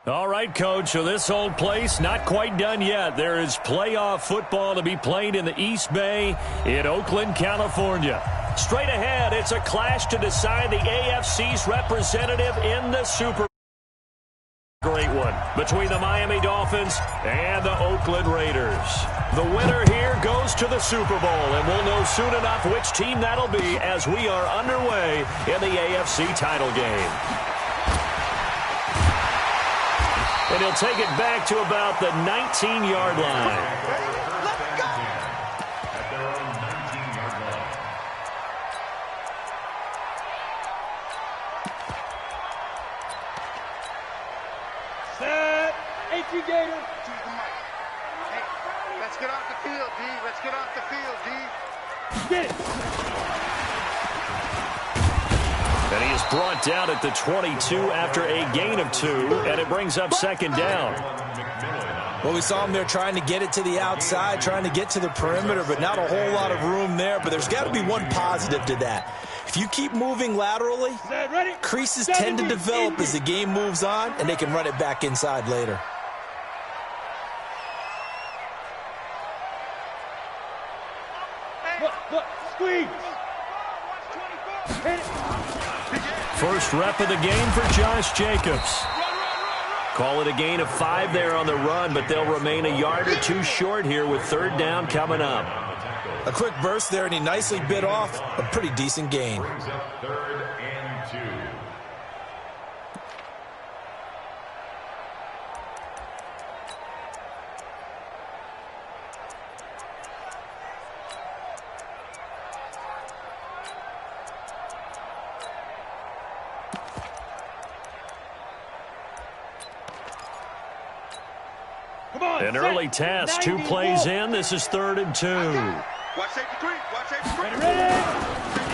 All right, Coach, so this whole place not quite done yet. There is playoff football to be played in the East Bay in Oakland, California. Straight ahead, it's a clash to decide the AFC's representative in the Super Bowl. Great one between the Miami Dolphins and the Oakland Raiders. The winner here goes to the Super Bowl, and we'll know soon enough which team that'll be as we are underway in the AFC title game. And he'll take it back to about the 19-yard line. Set. AT Gator. Hey, let's get off the field, D. Let's get off the field, D. Get it. And he is brought down at the 22 after a gain of 2, and it brings up second down. Well, we saw him there trying to get it to the outside, trying to get to the perimeter, but not a whole lot of room there. But there's got to be one positive to that. If you keep moving laterally, creases tend to develop as the game moves on, and they can run it back inside later. Look, squeeze. Hit it. First rep of the game for Josh Jacobs. Call it a gain of 5 there on the run, but they'll remain a yard or 2 short here with third down coming up. A quick burst there, and he nicely bit off a pretty decent gain. Third and 2. An early test, 2 plays in. This is 3rd and 2. Watch safety three. Watch safety three. Ready.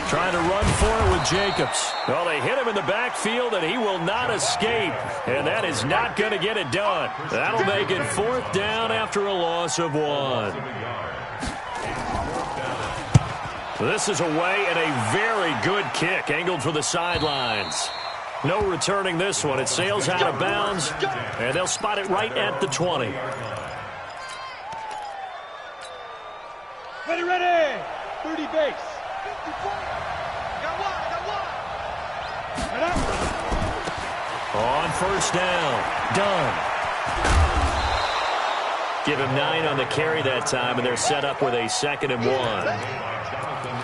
Trying to run for it with Jacobs. Well, they hit him in the backfield, and he will not escape. And that is not going to get it done. That'll make it 4th down after a loss of 1. This is away and a very good kick angled for the sidelines. No returning this one. It sails out of bounds, and they'll spot it right at the 20. Ready. 30 base. On first down. Done. Give him 9 on the carry that time, and they're set up with a 2nd and 1.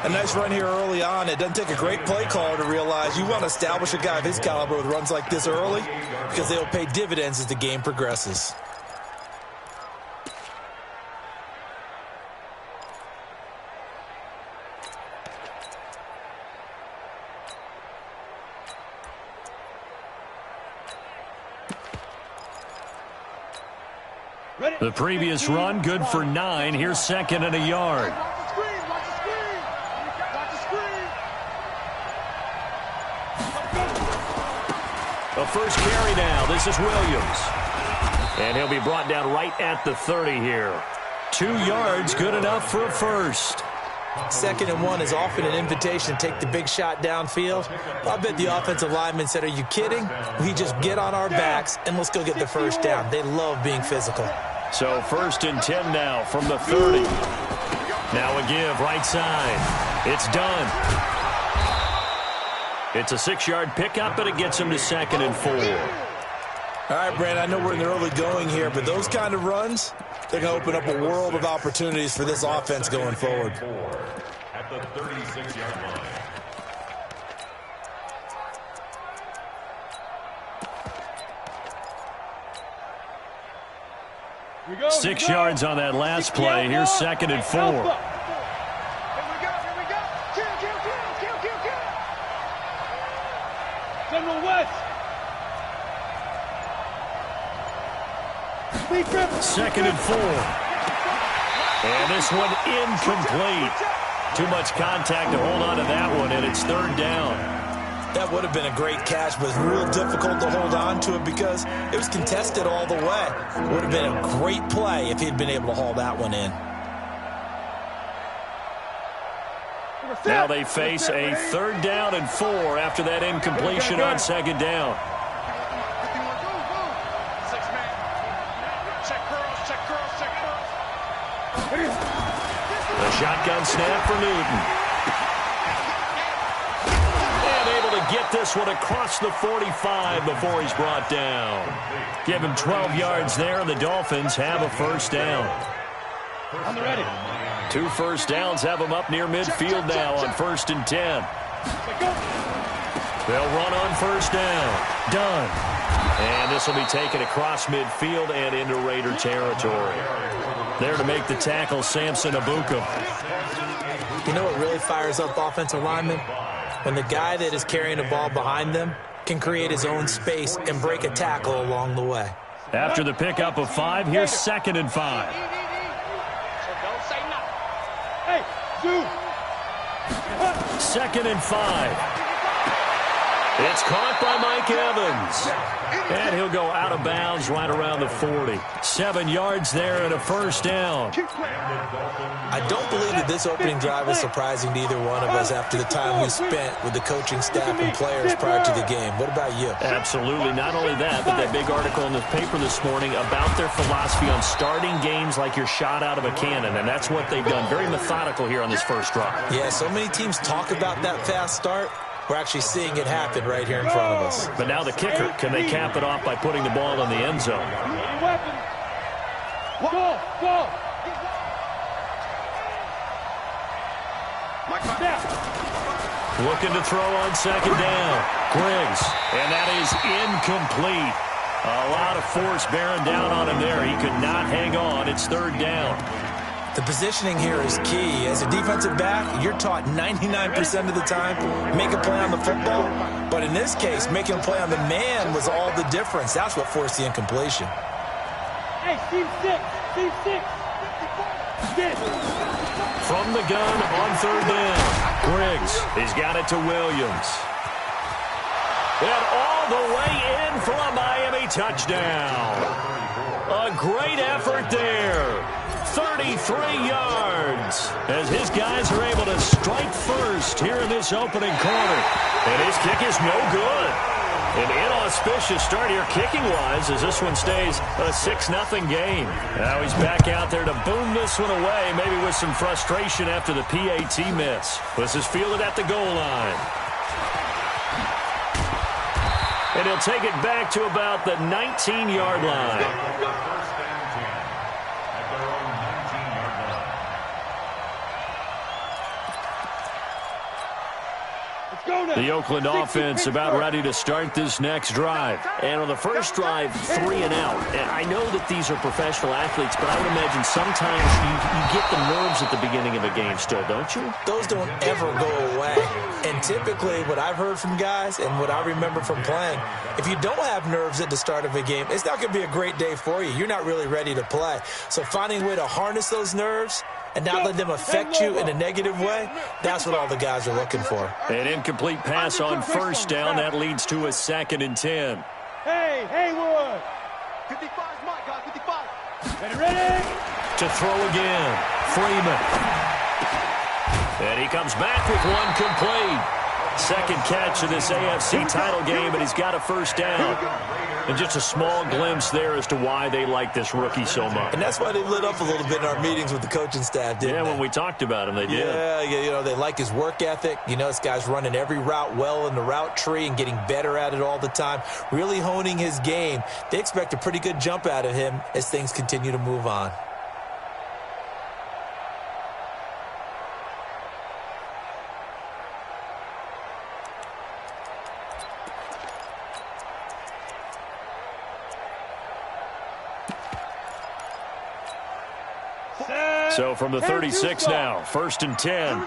A nice run here early on. It doesn't take a great play caller to realize you want to establish a guy of his caliber with runs like this early because they'll pay dividends as the game progresses. The previous run, good for 9. Here's 2nd and a yard. A first carry now. This is Williams. And he'll be brought down right at the 30 here. 2 yards, good enough for a first. 2nd and 1 is often an invitation to take the big shot downfield. I bet the offensive lineman said, are you kidding? We just get on our backs and let's go get the first down. They love being physical. So 1st and 10 now from the 30. Now a give right side. It's done. It's a 6-yard pickup, and it gets him to 2nd and 4. All right, Brandon, I know we're in the early going here, but those kind of runs, they're going to open up a world of opportunities for this offense going forward. At the 36-yard line. 6 yards on that last play. Here's 2nd and 4. General West. 2nd and 4. And this one incomplete. Too much contact to hold on to that one, and it's 3rd down. That would have been a great catch, but it's real difficult to hold on to it because it was contested all the way. It would have been a great play if he'd been able to haul that one in. Now they face a 3rd down and 4 after that incompletion on 2nd down. The shotgun snap for Newton. And able to get this one across the 45 before he's brought down. Give him 12 yards there, and the Dolphins have a first down. On the ready. 2 first downs have them up near midfield now on 1st and 10. They'll run on first down. Done. And this will be taken across midfield and into Raider territory. There to make the tackle, Samson Abuka. You know what really fires up offensive linemen? When the guy that is carrying the ball behind them can create his own space and break a tackle along the way. After the pickup of 5, here's 2nd and 5. Hey, Zoo. 2nd and 5. It's caught by Mike Evans. And he'll go out of bounds right around the 40. 7 yards there and a first down. I don't believe that this opening drive is surprising to either one of us after the time we spent with the coaching staff and players prior to the game. What about you? Absolutely. Not only that, but that big article in the paper this morning about their philosophy on starting games like you're shot out of a cannon, and that's what they've done. Very methodical here on this first drive. Yeah, so many teams talk about that fast start. We're actually seeing it happen right here in front of us. But now the kicker, can they cap it off by putting the ball in the end zone? Go. Looking to throw on 2nd down. Griggs, and that is incomplete. A lot of force bearing down on him there. He could not hang on. It's 3rd down. The positioning here is key. As a defensive back, you're taught 99% of the time, make a play on the football. But in this case, making a play on the man was all the difference. That's what forced the incompletion. Hey, team 6. Get it. From the gun on 3rd down. Griggs, he's got it to Williams. And all the way in for a Miami touchdown. A great effort there. 33 yards as his guys are able to strike first here in this opening quarter. And his kick is no good. An inauspicious start here kicking-wise as this one stays a 6-0 game. Now he's back out there to boom this one away, maybe with some frustration after the PAT miss. This is fielded at the goal line. And he'll take it back to about the 19-yard line. The Oakland offense about ready to start this next drive. And on the first drive, 3 and out. And I know that these are professional athletes, but I would imagine sometimes you get the nerves at the beginning of a game still, don't you? Those don't ever go away. And typically, what I've heard from guys and what I remember from playing, if you don't have nerves at the start of a game, it's not going to be a great day for you. You're not really ready to play. So finding a way to harness those nerves and not let them affect you in a negative way, that's what all the guys are looking for. An incomplete pass on first down. That leads to a 2nd and 10. Hey, Haywood. 55's my guy, 55. Ready? To throw again. Freeman. And he comes back with one complete. 2nd catch of this AFC title game, and he's got a first down. And just a small glimpse there as to why they like this rookie so much. And that's why they lit up a little bit in our meetings with the coaching staff, didn't they? Yeah, when we talked about him, they did. Yeah, you know, they like his work ethic. You know, this guy's running every route well in the route tree and getting better at it all the time, really honing his game. They expect a pretty good jump out of him as things continue to move on. So from the 36 now, 1st and 10.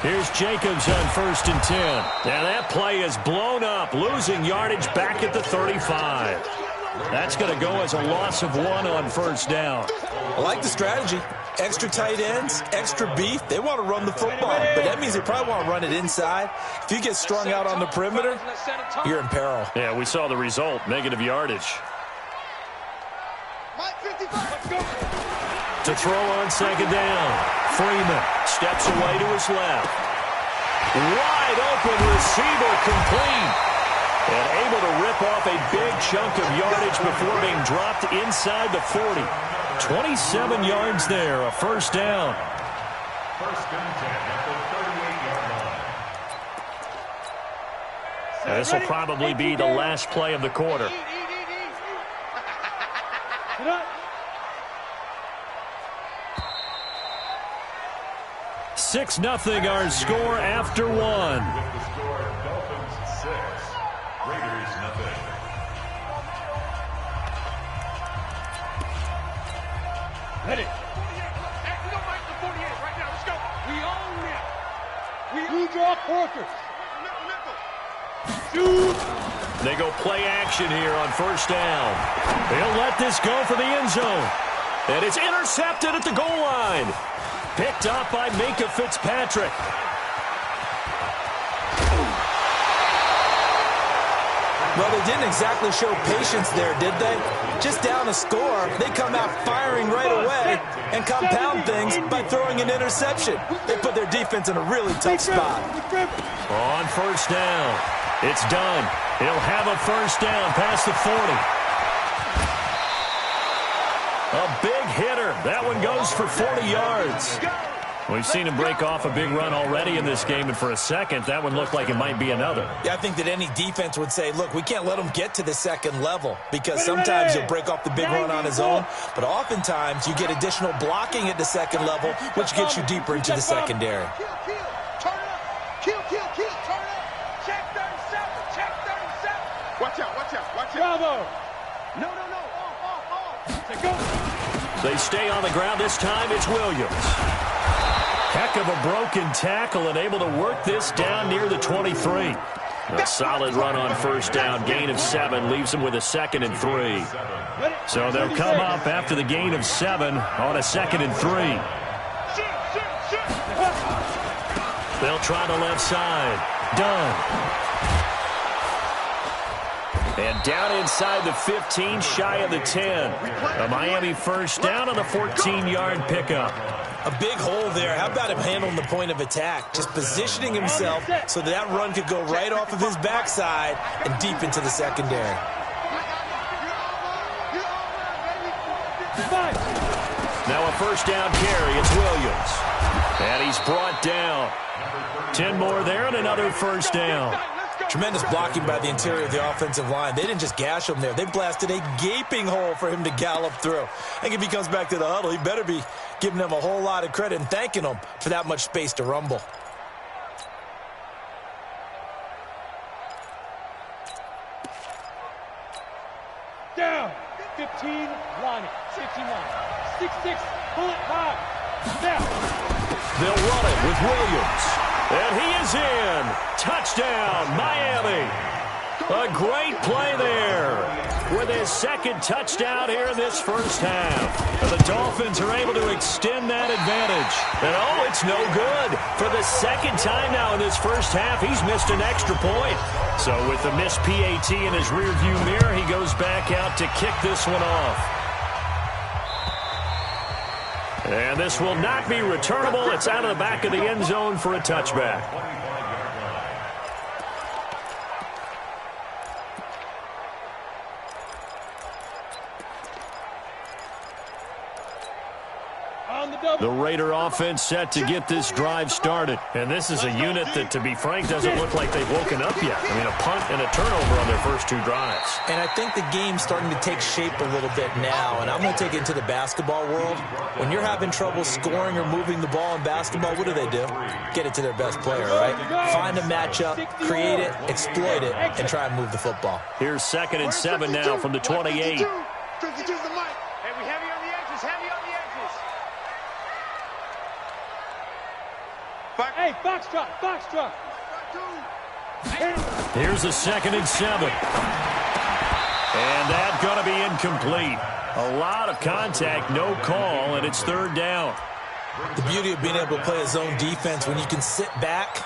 Here's Jacobs on 1st and 10. Now that play is blown up, losing yardage back at the 35. That's going to go as a loss of 1 on first down. I like the strategy. Extra tight ends, extra beef. They want to run the football, but that means they probably want to run it inside. If you get strung out on the perimeter, you're in peril. Yeah, we saw the result, negative yardage. To throw on 2nd down. Freeman steps away to his left. Wide open receiver complete. And able to rip off a big chunk of yardage before being dropped inside the 40. 27 yards there, a first down. First and 10 at the 38-yard line. This will probably be the last play of the quarter. 6-0 our score after one. With the score, Dolphins 6, Raiders 0. Ready. Hey, we don't like the 48 right now. Let's go. We own now. We draw quarters. Shoot. They go play action here on first down. They'll let this go for the end zone. And it's intercepted at the goal line. Picked up by Minkah Fitzpatrick. Well, they didn't exactly show patience there, did they? Just down a score, they come out firing right away and compound things by throwing an interception. They put their defense in a really tough spot. On first down, it's done. He'll have a first down past the 40. A big hitter. That one goes for 40 yards. We've seen him break off a big run already in this game, and for a second, that one looked like it might be another. Yeah, I think that any defense would say, look, we can't let him get to the second level because sometimes he'll break off the big run on his own, but oftentimes you get additional blocking at the second level, which gets you deeper into the secondary. Turn up. Kill. Turn up. Check 37. Check 37. Watch out. Bravo. No. Go. They stay on the ground. This time it's Williams. Heck of a broken tackle and able to work this down near the 23. A solid run on first down. Gain of 7 leaves them with a 2nd and 3. So they'll come up after the gain of 7 on a 2nd and 3. They'll try the left side. Done. And down inside the 15, shy of the 10. A Miami first down on the 14-yard pickup. A big hole there. How about him handling the point of attack? Just positioning himself so that run could go right off of his backside and deep into the secondary. Now a first down carry. It's Williams. And he's brought down. 10 more there and another first down. Tremendous blocking by the interior of the offensive line. They didn't just gash him there. They blasted a gaping hole for him to gallop through. I think if he comes back to the huddle, he better be giving them a whole lot of credit and thanking them for that much space to rumble. Down. 15, line it. 59. 6-6, pull it high. Now. They'll run it with Williams. And he is in. Touchdown, Miami. A great play there with his 2nd touchdown here in this first half. And the Dolphins are able to extend that advantage. And, oh, it's no good. For the 2nd time now in this first half, he's missed an extra point. So with the missed PAT in his rearview mirror, he goes back out to kick this one off. And this will not be returnable. It's out of the back of the end zone for a touchback. The Raider offense set to get this drive started. And this is a unit that, to be frank, doesn't look like they've woken up yet. I mean, a punt and a turnover on their first 2 drives. And I think the game's starting to take shape a little bit now. And I'm going to take it into the basketball world. When you're having trouble scoring or moving the ball in basketball, what do? Get it to their best player, right? Find a matchup, create it, exploit it, and try and move the football. Here's 2nd and 7 now from the 28. Hey, Foxtrot. Here's a 2nd and 7. And that's going to be incomplete. A lot of contact, no call, and it's 3rd down. The beauty of being able to play a zone defense when you can sit back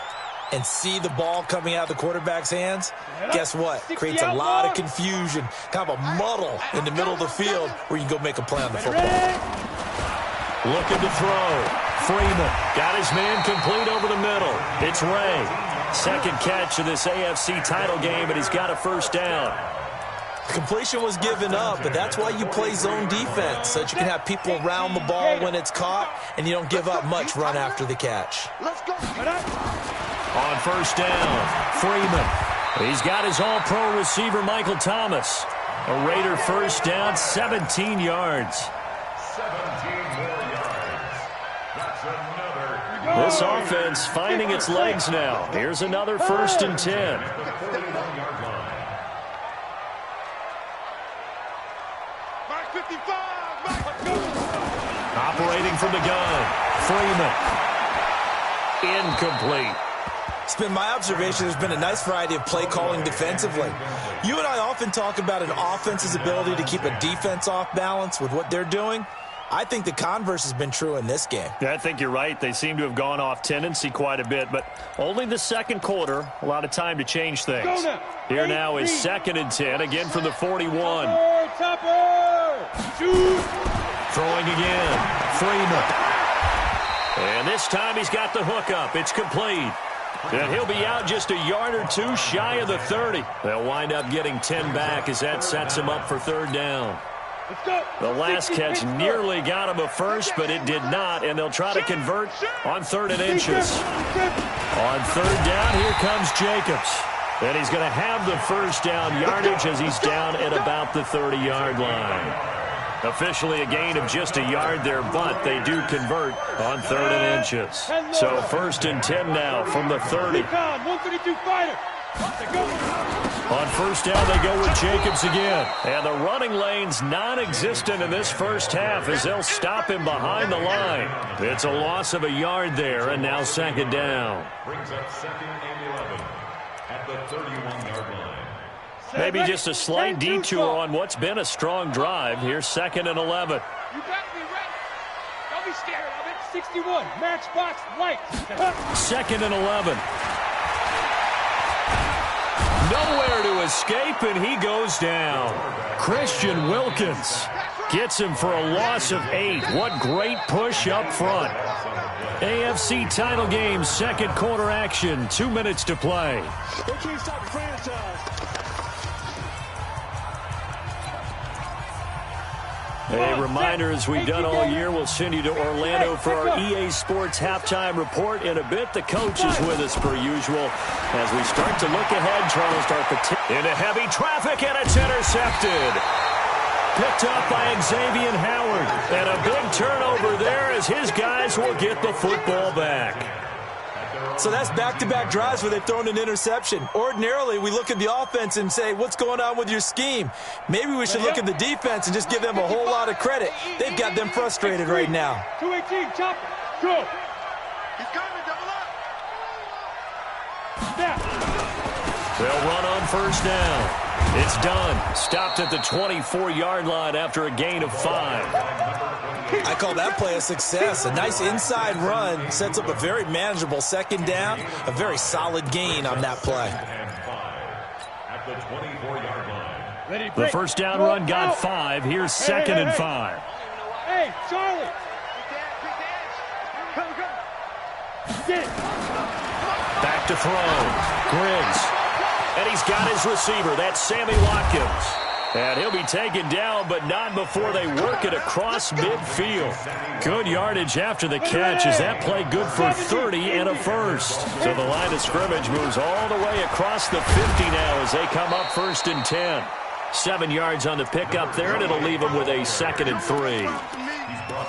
and see the ball coming out of the quarterback's hands, guess what? Creates a lot of confusion, kind of a muddle in the middle of the field where you can go make a play on the football. Looking to throw. Freeman got his man complete over the middle. It's Ray. Second catch of this AFC title game, and he's got a first down. Completion was given up, but that's why you play zone defense, so that you can have people around the ball when it's caught, and you don't give up much run after the catch. On first down, Freeman. He's got his all-pro receiver, Michael Thomas. A Raider first down, 17 yards. 17 more yards. That's another. This offense finding its legs now. Here's another 1st and 10. At the 41-yard line. Mark 55. Operating from the gun, Freeman. Incomplete. It's been my observation there's been a nice variety of play calling defensively. You and I often talk about an offense's ability to keep a defense off balance with what they're doing. I think the converse has been true in this game. Yeah, I think you're right. They seem to have gone off tendency quite a bit, but only the second quarter, a lot of time to change things. Here now is 2nd and 10, again from the 41. Throwing again, Freeman. And this time he's got the hook up. It's complete. And he'll be out just a yard or two shy of the 30. They'll wind up getting 10 back as that sets him up for 3rd down. The last catch nearly got him a first, but it did not, and they'll try to convert on 3rd and inches. On 3rd down, here comes Jacobs. And he's going to have the first down yardage as he's down at about the 30-yard line. Officially a gain of just a yard there, but they do convert on 3rd and inches. So 1st and 10 now from the 30. On first down, they go with Jacobs again. And the running lane's non-existent in this first half as they'll stop him behind the line. It's a loss of a yard there, and now 2nd down. Brings up 2nd and 11 at the 31-yard line. Maybe just a slight detour on what's been a strong drive. Here's 2nd and 11. You got me ready. Don't be scared of it. 61, matchbox light. 2nd and 11. Nowhere to escape, and he goes down. Christian Wilkins gets him for a loss of 8. What great push up front. AFC title game, 2nd quarter action. 2 minutes to play. They can't stop the franchise. A reminder, as we've done all year, we'll send you to Orlando for our EA Sports halftime report. In a bit, the coach is with us per usual. As we start to look ahead, Charles Darpati into heavy traffic, and it's intercepted. Picked up by Xavier Howard. And a big turnover there as his guys will get the football back. So that's back-to-back drives where they've thrown an interception. Ordinarily, we look at the offense and say, what's going on with your scheme? Maybe we should look at the defense and just give them a whole lot of credit. They've got them frustrated right now. 218, chop it. Go. He's coming, double up. Snap. They'll run on first down. It's done. Stopped at the 24-yard line after a gain of 5. I call that play a success. A nice inside run sets up a very manageable 2nd down. A very solid gain on that play. At the 24-yard line. The first down run got 5. Here's 2nd and 5. Hey, Charlie. Back to throw. Griggs. And he's got his receiver. That's Sammy Watkins. And he'll be taken down, but not before they work it across midfield. Good yardage after the catch as that play good for 30 and a first. So the line of scrimmage moves all the way across the 50 now as they come up 1st and 10. 7 yards on the pickup there, and it'll leave them with a 2nd and 3.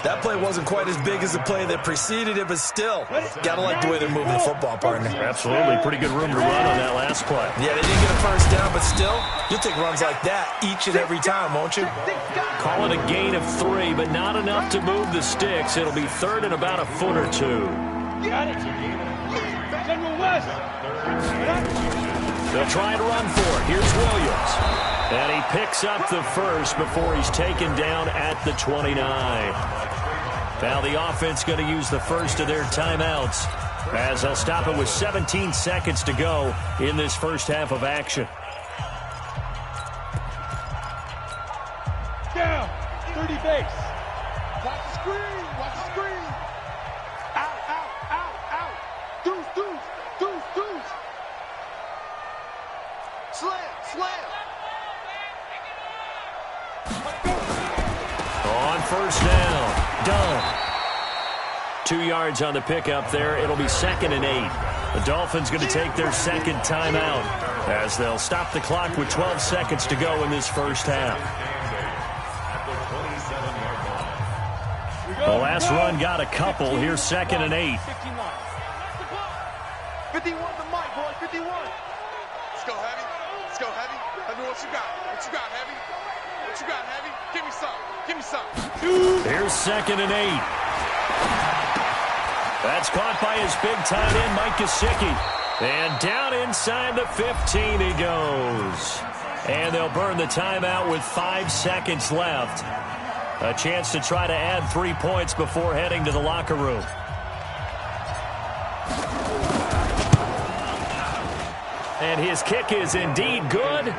That play wasn't quite as big as the play that preceded it, but still, got to like the way they're moving the football, partner. Absolutely. Pretty good room to run on that last play. Yeah, they didn't get a first down, but still, you'll take runs like that each and every time, won't you? Call it a gain of 3, but not enough to move the sticks. It'll be 3rd and about a foot or 2. Got it. General West. They'll try to run for it. Here's Williams. And he picks up the first before he's taken down at the 29. Now the offense going to use the first of their timeouts as they'll stop it with 17 seconds to go in this first half of action. Down. 30 base. Watch the screen. Watch the screen. Out, out, out, out. Deuce, deuce, deuce, deuce. Slam. On first down, done. 2 yards on the pickup there. It'll be 2nd and 8. The Dolphins going to take their second timeout as they'll stop the clock with 12 seconds to go in this first half. The last run got a couple. Here's 2nd and 8. 51 to Mike, boy. 51. Let's go, Heavy. Let me what you got. What you got, Heavy? What you got, Heavy? Give me some. Here's 2nd and 8. That's caught by his big tight end, Mike Gesicki. And down inside the 15 he goes. And they'll burn the timeout with 5 seconds left. A chance to try to add 3 points before heading to the locker room. And his kick is indeed good.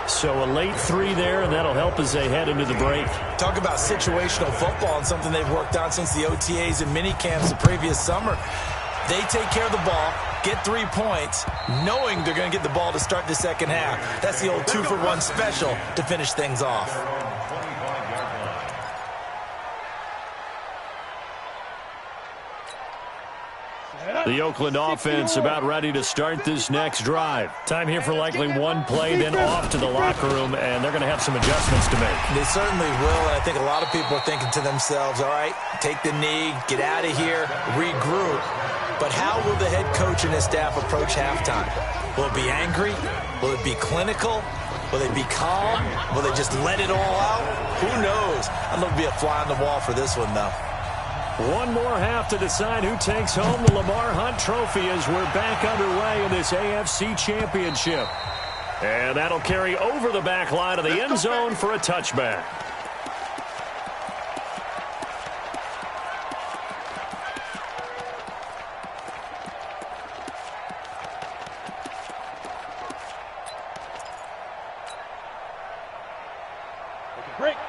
So a late 3 there, and that'll help as they head into the break. Talk about situational football and something they've worked on since the OTAs and mini camps the previous summer. They take care of the ball, get 3 points, knowing they're going to get the ball to start the second half. That's the old 2-for-1 special to finish things off. The Oakland offense about ready to start this next drive. Time here for likely one play, then off to the locker room, and they're going to have some adjustments to make. They certainly will, and I think a lot of people are thinking to themselves, all right, take the knee, get out of here, regroup. But how will the head coach and his staff approach halftime? Will it be angry? Will it be clinical? Will they be calm? Will they just let it all out? Who knows? I'd love to be a fly on the wall for this one, though. One more half to decide who takes home the Lamar Hunt Trophy as we're back underway in this AFC Championship. And that'll carry over the back line of the end zone for a touchback.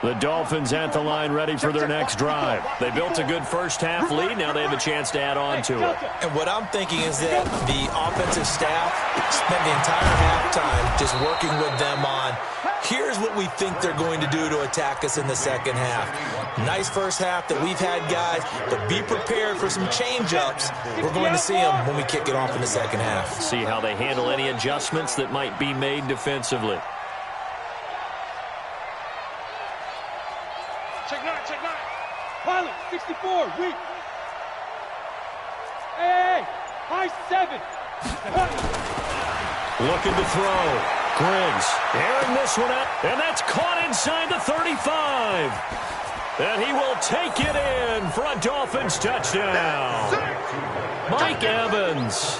The Dolphins at the line ready for their next drive. They built a good first half lead. Now they have a chance to add on to it. And what I'm thinking is that the offensive staff spent the entire halftime just working with them on, here's what we think they're going to do to attack us in the second half. Nice first half that we've had, guys, but be prepared for some change-ups. We're going to see them when we kick it off in the second half. See how they handle any adjustments that might be made defensively. Check 9. Pilot, 64, weak. Hey, high 7. Looking to throw. Griggs airing this one out, and that's caught inside the 35. And he will take it in for a Dolphins touchdown. Mike Evans,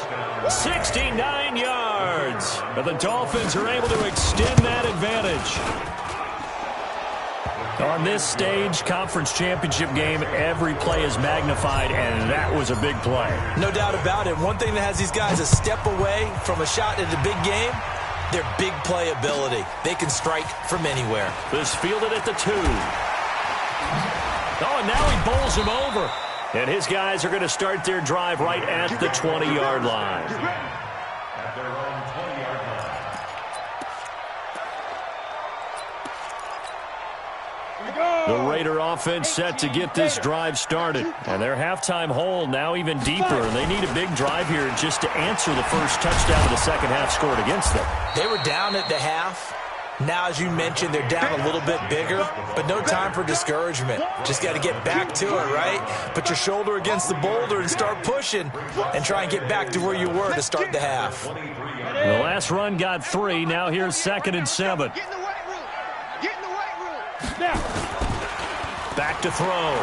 69 yards. And the Dolphins are able to extend that advantage. On this stage, conference championship game, every play is magnified, and that was a big play. No doubt about it. One thing that has these guys a step away from a shot at a big game, their big play ability. They can strike from anywhere. This fielded at the 2. Oh, and now he bowls him over. And his guys are going to start their drive right at the 20-yard line. At their own 20-yard line. The Raider offense set to get this drive started. And their halftime hole now even deeper. And they need a big drive here just to answer the first touchdown of the second half scored against them. They were down at the half. Now, as you mentioned, they're down a little bit bigger, but no time for discouragement. Just got to get back to it, right? Put your shoulder against the boulder and start pushing and try and get back to where you were to start the half. The last run got 3. Now here's 2nd and 7. Get in the weight room. Get in the weight room. Now. Back to throw.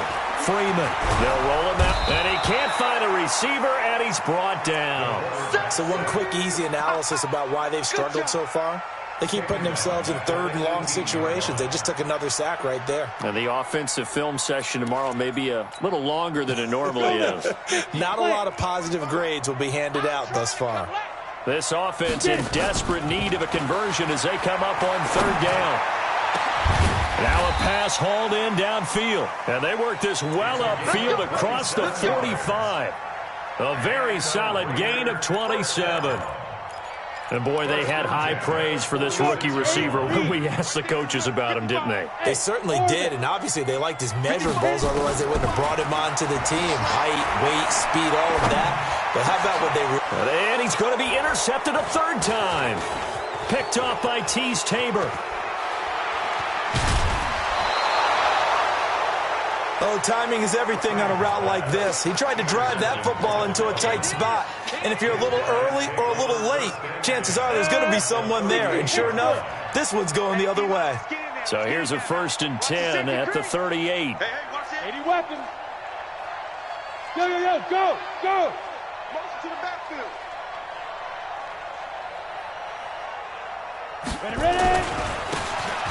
Freeman. They'll roll him out. And he can't find a receiver, and he's brought down. So one quick, easy analysis about why they've struggled so far. They keep putting themselves in third and long situations. They just took another sack right there. And the offensive film session tomorrow may be a little longer than it normally is. Not a lot of positive grades will be handed out thus far. This offense in desperate need of a conversion as they come up on 3rd down. Now a pass hauled in downfield. And they work this well upfield across the 45. A very solid gain of 27. And, boy, they had high praise for this rookie receiver when we asked the coaches about him, didn't they? They certainly did, and obviously they liked his measurables, otherwise they wouldn't have brought him onto the team. Height, weight, speed, all of that. But how about what they... And he's going to be intercepted a third time. Picked off by Tease Tabor. Oh, timing is everything on a route like this. He tried to drive that football into a tight spot. And if you're a little early or a little late, chances are there's going to be someone there. And sure enough, this one's going the other way. So here's a 1st and 10 at the 38. Hey, watch it. 80 weapons. Go. Motion to the backfield. Ready.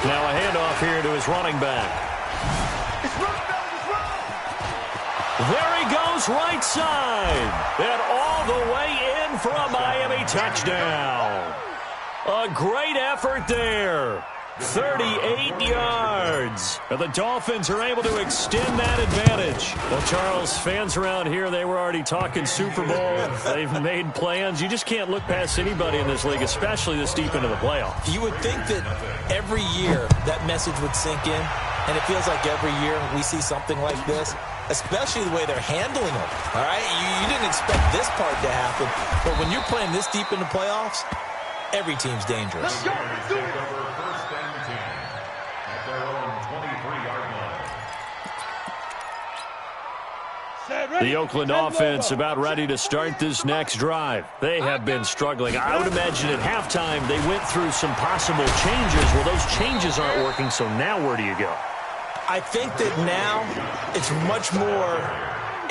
Now a handoff here to his running back. It's run. There he goes, right side. And all the way in for a Miami touchdown. A great effort there. 38 yards. And the Dolphins are able to extend that advantage. Well, Charles, fans around here, they were already talking Super Bowl. They've made plans. You just can't look past anybody in this league, especially this deep into the playoffs. You would think that every year that message would sink in, and it feels like every year we see something like this, especially the way they're handling them. All right, you didn't expect this part to happen, but when you're playing this deep into playoffs, every team's dangerous. Let's go. Let's do it. First and 10 at their own 23-yard line. The Oakland offense about ready to start this next drive. They have been struggling. I would imagine at halftime they went through some possible changes. Well, those changes aren't working, so now where do you go? I think that now it's much more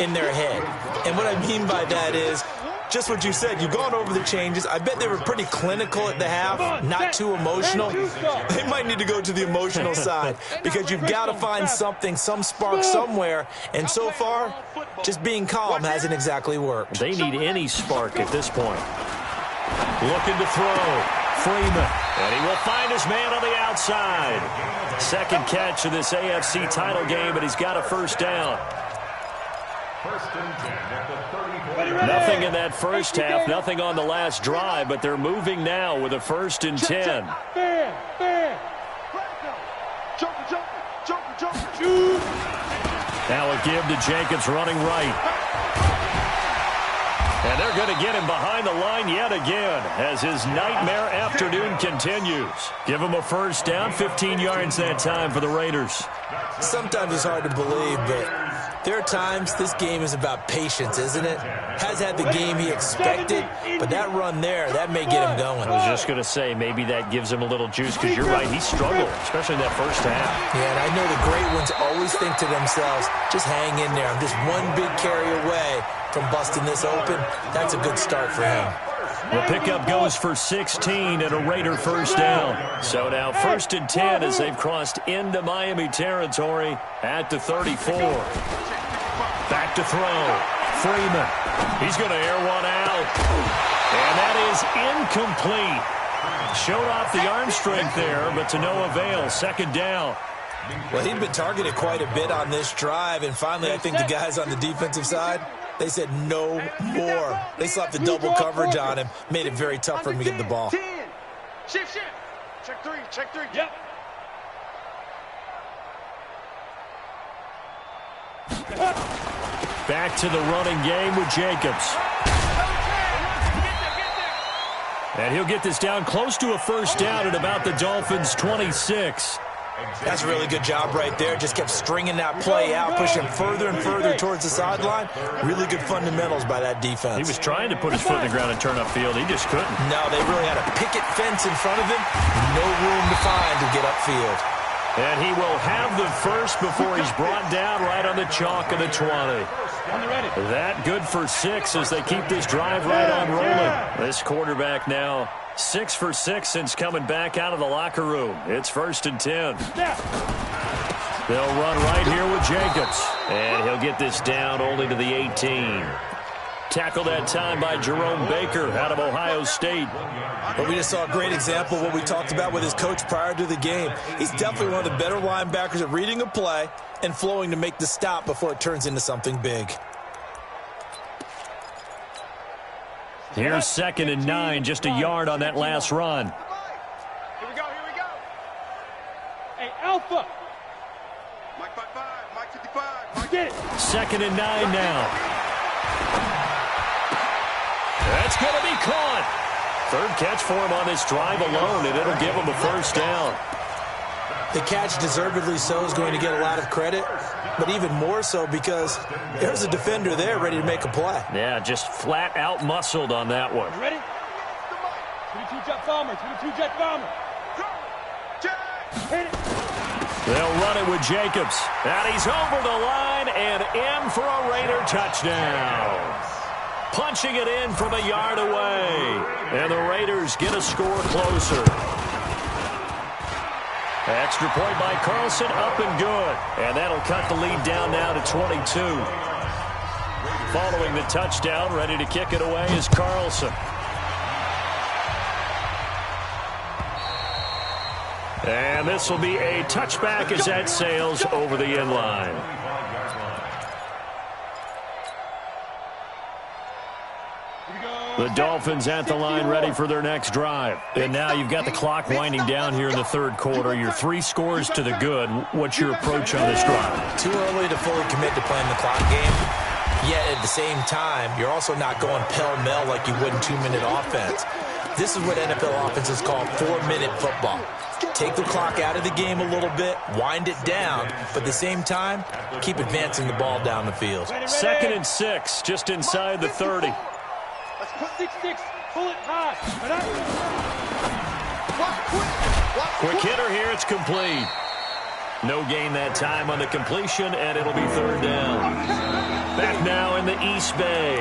in their head. And what I mean by that is just what you said. You've gone over the changes. I bet they were pretty clinical at the half, not too emotional. They might need to go to the emotional side because you've got to find something, some spark somewhere. And so far, just being calm hasn't exactly worked. They need any spark at this point. Looking to throw. Freeman. And he will find his man on the outside. Second catch of this AFC title game, and he's got a first down. First and 10 at the 34. Nothing in that first half, nothing on the last drive, but they're moving now with a 1st and 10. Now a give to Jacobs running right. And they're going to get him behind the line yet again as his nightmare afternoon continues. Give him a first down, 15 yards that time for the Raiders. Sometimes it's hard to believe, but there are times this game is about patience, isn't it? Has had the game he expected, but that run there, that may get him going. I was just going to say, maybe that gives him a little juice because you're right, he struggled, especially in that first half. Yeah, and I know the great ones always think to themselves, just hang in there. I'm just one big carry away from busting this open. That's a good start for him. The pickup goes for 16 and a Raider first down. So now 1st and 10 as they've crossed into Miami territory at the 34. Back to throw. Freeman. He's going to air one out. And that is incomplete. Showed off the arm strength there, but to no avail. Second down. Well, he'd been targeted quite a bit on this drive, and finally I think the guys on the defensive side, they said no more. They slapped the double coverage on him, made it very tough for him to get the ball. Shift. Check three. Yep. Back to the running game with Jacobs. And he'll get this down close to a first down at about the Dolphins' 26. That's a really good job right there. Just kept stringing that play out, pushing further and further towards the sideline. Really good fundamentals by that defense. He was trying to put his foot in the ground and turn upfield. He just couldn't. No, they really had a picket fence in front of him. No room to find to get upfield. And he will have the first before he's brought down right on the chalk of the 20. That good for 6 as they keep this drive right on rolling. This quarterback now 6 for 6 since coming back out of the locker room. It's 1st and 10. They'll run right here with Jacobs. And he'll get this down only to the 18. Tackled that time by Jerome Baker out of Ohio State. But we just saw a great example of what we talked about with his coach prior to the game. He's definitely one of the better linebackers at reading a play and flowing to make the stop before it turns into something big. Here's 2nd and 9, just a yard on that last run. Here we go, here we go. Hey, Alpha. Mike 5-5, Mike 55. Mike. Get it. 2nd and 9 now. That's going to be caught. 3rd catch for him on this drive alone, and it'll give him a first down. The catch, deservedly so, is going to get a lot of credit, but even more so because there's a defender there ready to make a play. Yeah, just flat out muscled on that one. Ready? 22 jet bomber, 22 jet bomber. Hit it. They'll run it with Jacobs. And he's over the line and in for a Raider touchdown. Punching it in from a yard away. And the Raiders get a score closer. Extra point by Carlson, up and good. And that'll cut the lead down now to 22. Following the touchdown, ready to kick it away is Carlson. And this will be a touchback as that sails over the end line. The Dolphins at the line ready for their next drive. And now you've got the clock winding down here in the 3rd quarter. Your 3 scores to the good. What's your approach on this drive? Too early to fully commit to playing the clock game. Yet at the same time, you're also not going pell-mell like you would in 2-minute offense. This is what NFL offenses call 4-minute football. Take the clock out of the game a little bit, wind it down, but at the same time, keep advancing the ball down the field. 2nd and 6, just inside the 30. Let's put 6-6, pull it high. Quick hitter here, it's complete. No gain that time on the completion, and it'll be 3rd down. Back now in the East Bay.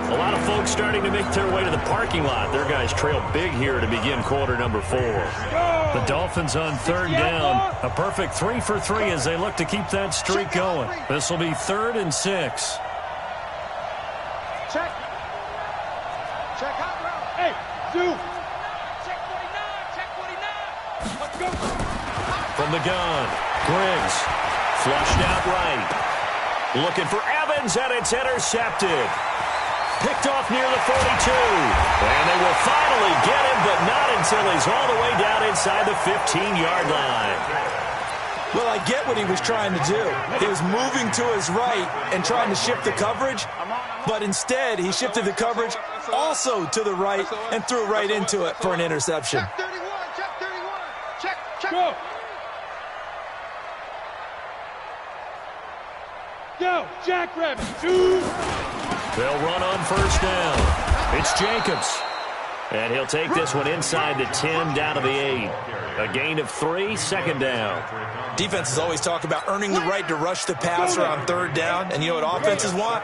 A lot of folks starting to make their way to the parking lot. Their guys trail big here to begin quarter number 4. The Dolphins on 3rd down. A perfect 3 for 3 as they look to keep that streak going. This will be 3rd and 6. Check. Check out, bro. Hey, do. Check 49, check 49. Let's go. From the gun, Griggs. Flushed out right. Looking for Evans, and it's intercepted. Picked off near the 42. And they will finally get him, but not until he's all the way down inside the 15-yard line. Well, I get what he was trying to do. He was moving to his right and trying to shift the coverage, but instead he shifted the coverage also to the right and threw right into it for an interception. Check 31, check 31. Check. Go. Go, Jackrabbit. 2. They'll run on 1st down. It's Jacobs. And he'll take this one inside the 10, down to the 8. A gain of 3, 2nd down. Defenses always talk about earning the right to rush the passer on 3rd down. And you know what offenses want?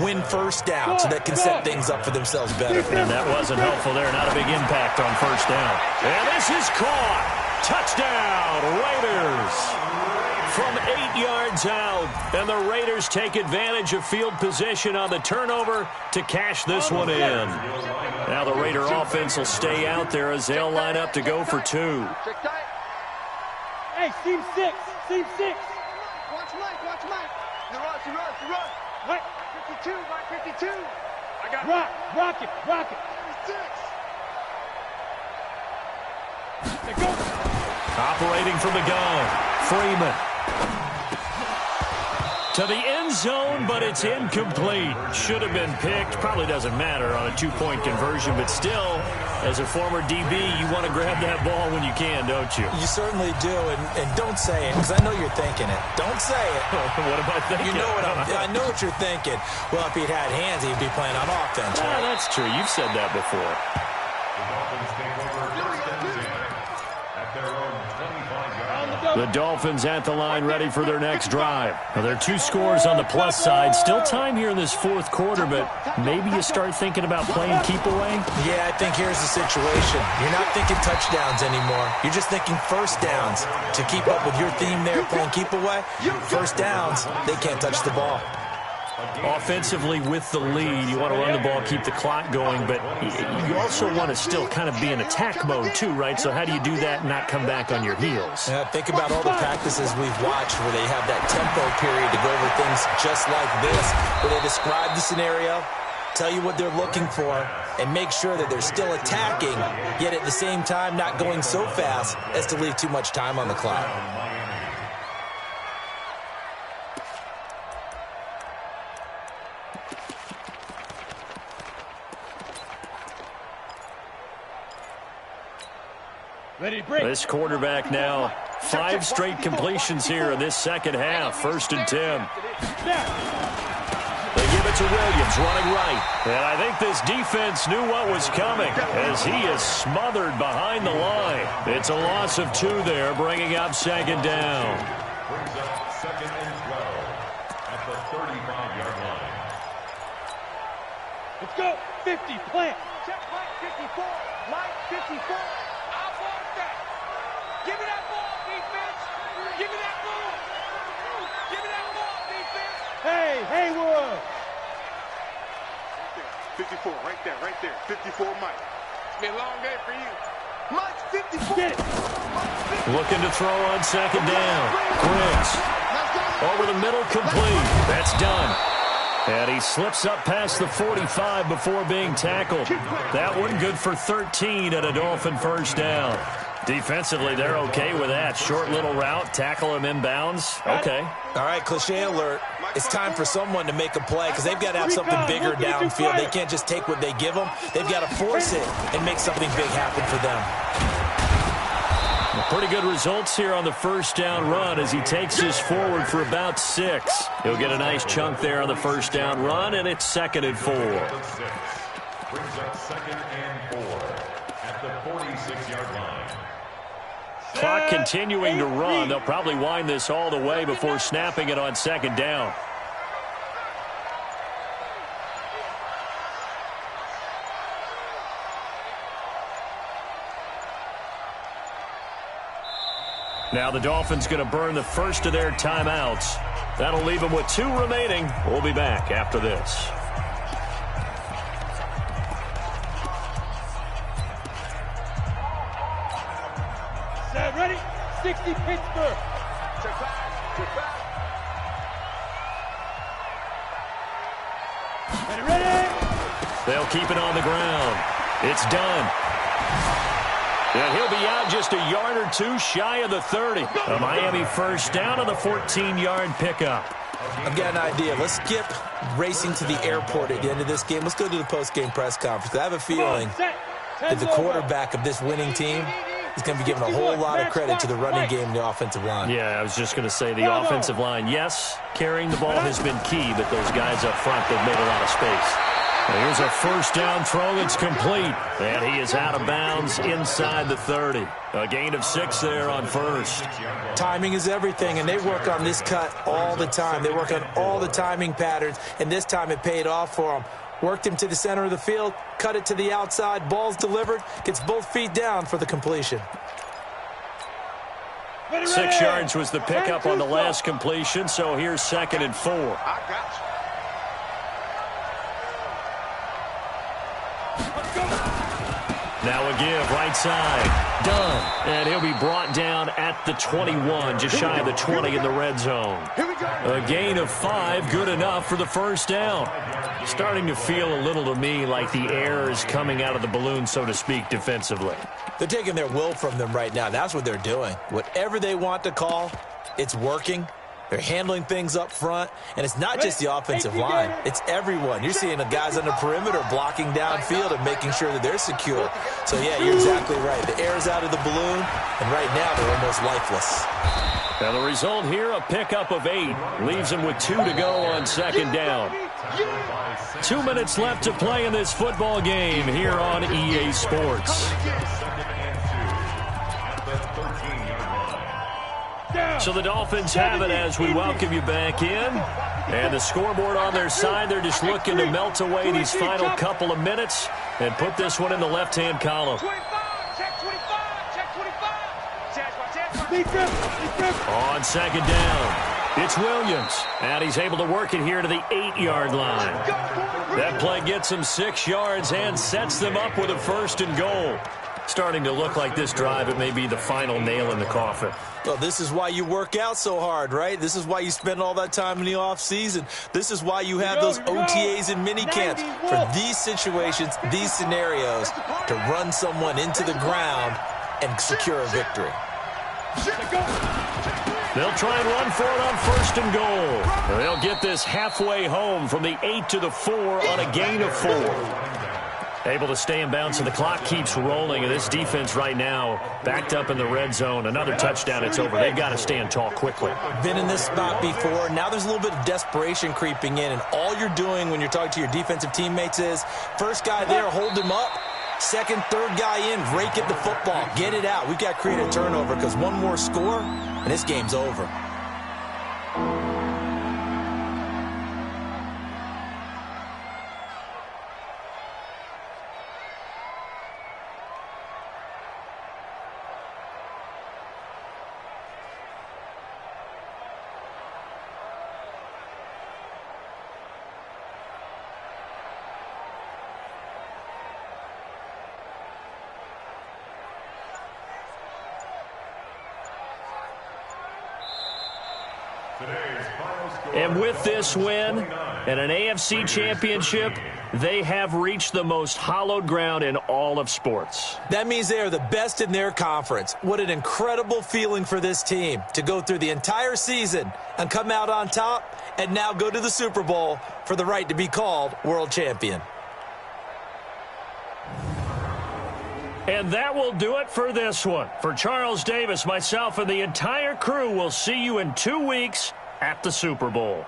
Win 1st down so they can set things up for themselves better. And that wasn't helpful there. Not a big impact on 1st down. And this is caught. Touchdown, Raiders. From 8 yards out, and the Raiders take advantage of field position on the turnover to cash this one in. Now the Raider offense will stay out there as they'll line up to go for 2. Hey, seam 6, seam 6. Watch Mike. You run. What? 52, Mike 52. I got Rock it. 6. They go. Operating from the gun, Freeman. To the end zone, but it's incomplete. Should have been picked. Probably doesn't matter on a 2-point conversion, but still, as a former DB, you want to grab that ball when you can, don't you? You certainly do, and don't say it, because I know you're thinking it. Don't say it. What am I thinking? You know what I know what you're thinking. Well, if he'd had hands, he'd be playing on offense. Right? That's true. You've said that before. The Dolphins at the line ready for their next drive. Now, there are 2 scores on the plus side. Still time here in this 4th quarter, but maybe you start thinking about playing keep away? Yeah, I think here's the situation. You're not thinking touchdowns anymore. You're just thinking 1st downs. To keep up with your theme there, playing keep away, 1st downs, they can't touch the ball. Offensively with the lead, you want to run the ball, keep the clock going, but you also want to still kind of be in attack mode too, right? So how do you do that and not come back on your heels? Yeah, think about all the practices we've watched where they have that tempo period to go over things just like this, where they describe the scenario, tell you what they're looking for, and make sure that they're still attacking, yet at the same time not going so fast as to leave too much time on the clock. This quarterback now 5 straight completions here in this second half. 1st and 10. They give it to Williams, running right. And I think this defense knew what was coming as he is smothered behind the line. It's a loss of 2 there, bringing up 2nd down. Brings up 2nd and 12 at the 35-yard line. Let's go. 50, plant. Check plant, 54. Line 54. Give me that ball, defense! Give me that ball! Give me that ball, defense! Hey, Haywood! 54, right there, 54, Mike. It's been a long day for you. Mike, 54! Get it! Looking to throw on 2nd down. Griggs. Over the middle, complete. That's done. And he slips up past the 45 before being tackled. That one good for 13 and a Dolphin 1st down. Defensively, they're okay with that. Short little route, tackle him inbounds. Okay. All right, cliche alert. It's time for someone to make a play because they've got to have something bigger downfield. They can't just take what they give them. They've got to force it and make something big happen for them. Pretty good results here on the 1st down run as he takes this forward for about 6. He'll get a nice chunk there on the 1st down run, and it's 2nd and 4. Brings up 2nd and 4 at the 46-yard line. Clock continuing to run. They'll probably wind this all the way before snapping it on 2nd down. Now the Dolphins going to burn the first of their timeouts. That'll leave them with 2 remaining. We'll be back after this. Ready? 60 Pittsburgh. Check back. Ready? They'll keep it on the ground. It's done. And he'll be out just a yard or 2 shy of the 30. A Miami 1st down on the 14-yard pickup. I've got an idea. Let's skip racing to the airport at the end of this game. Let's go to the post-game press conference. I have a feeling that the quarterback of this winning team is going to be given a whole lot of credit to the running game and the offensive line. Yeah, I was just going to say the offensive line, yes, carrying the ball has been key, but those guys up front, they've made a lot of space. And here's a 1st down throw that's complete. And he is out of bounds inside the 30. A gain of 6 there on 1st. Timing is everything, and they work on this cut all the time. They work on all the timing patterns, and this time it paid off for them. Worked him to the center of the field, cut it to the outside, ball's delivered, gets both feet down for the completion. 6 yards was the pickup on the last completion, so here's 2nd and 4. I got you. Now a give, right side, done. And he'll be brought down at the 21, just shy of the 20 in the red zone. A gain of 5, good enough for the 1st down. Starting to feel a little to me like the air is coming out of the balloon, so to speak, defensively. They're taking their will from them right now. That's what they're doing. Whatever they want to call, it's working. They're handling things up front, and it's not just the offensive line. It's everyone. You're seeing the guys on the perimeter blocking downfield and making sure that they're secure. So, yeah, you're exactly right. The air's out of the balloon, and right now they're almost lifeless. Now the result here, a pickup of 8. Leaves them with 2 to go on 2nd down. 2 minutes left to play in this football game here on EA Sports. So the Dolphins have it as we welcome you back in. And the scoreboard on their side, they're just looking to melt away these final couple of minutes and put this one in the left-hand column. On 2nd down, it's Williams. And he's able to work it here to the 8-yard line. That play gets him 6 yards and sets them up with a 1st and goal. Starting to look like this drive, it may be the final nail in the coffin. Well, this is why you work out so hard, right? This is why you spend all that time in the offseason. This is why you have those OTAs and mini camps for these situations, these scenarios, to run someone into the ground and secure a victory. They'll try and run for it on 1st and goal. They'll get this halfway home from the 8 to the 4 on a gain of 4. Able to stay in bounds, so the clock keeps rolling. And this defense right now backed up in the red zone. Another touchdown, it's over. They've got to stand tall quickly. Been in this spot before. Now there's a little bit of desperation creeping in. And all you're doing when you're talking to your defensive teammates is, first guy there, hold him up. Second, third guy in, rake at the football. Get it out. We've got to create a turnover because one more score, and this game's over. And with this win and an AFC championship, they have reached the most hallowed ground in all of sports. That means they are the best in their conference. What an incredible feeling for this team to go through the entire season and come out on top and now go to the Super Bowl for the right to be called world champion. And that will do it for this one. For Charles Davis, myself, and the entire crew, will see you in 2 weeks at the Super Bowl.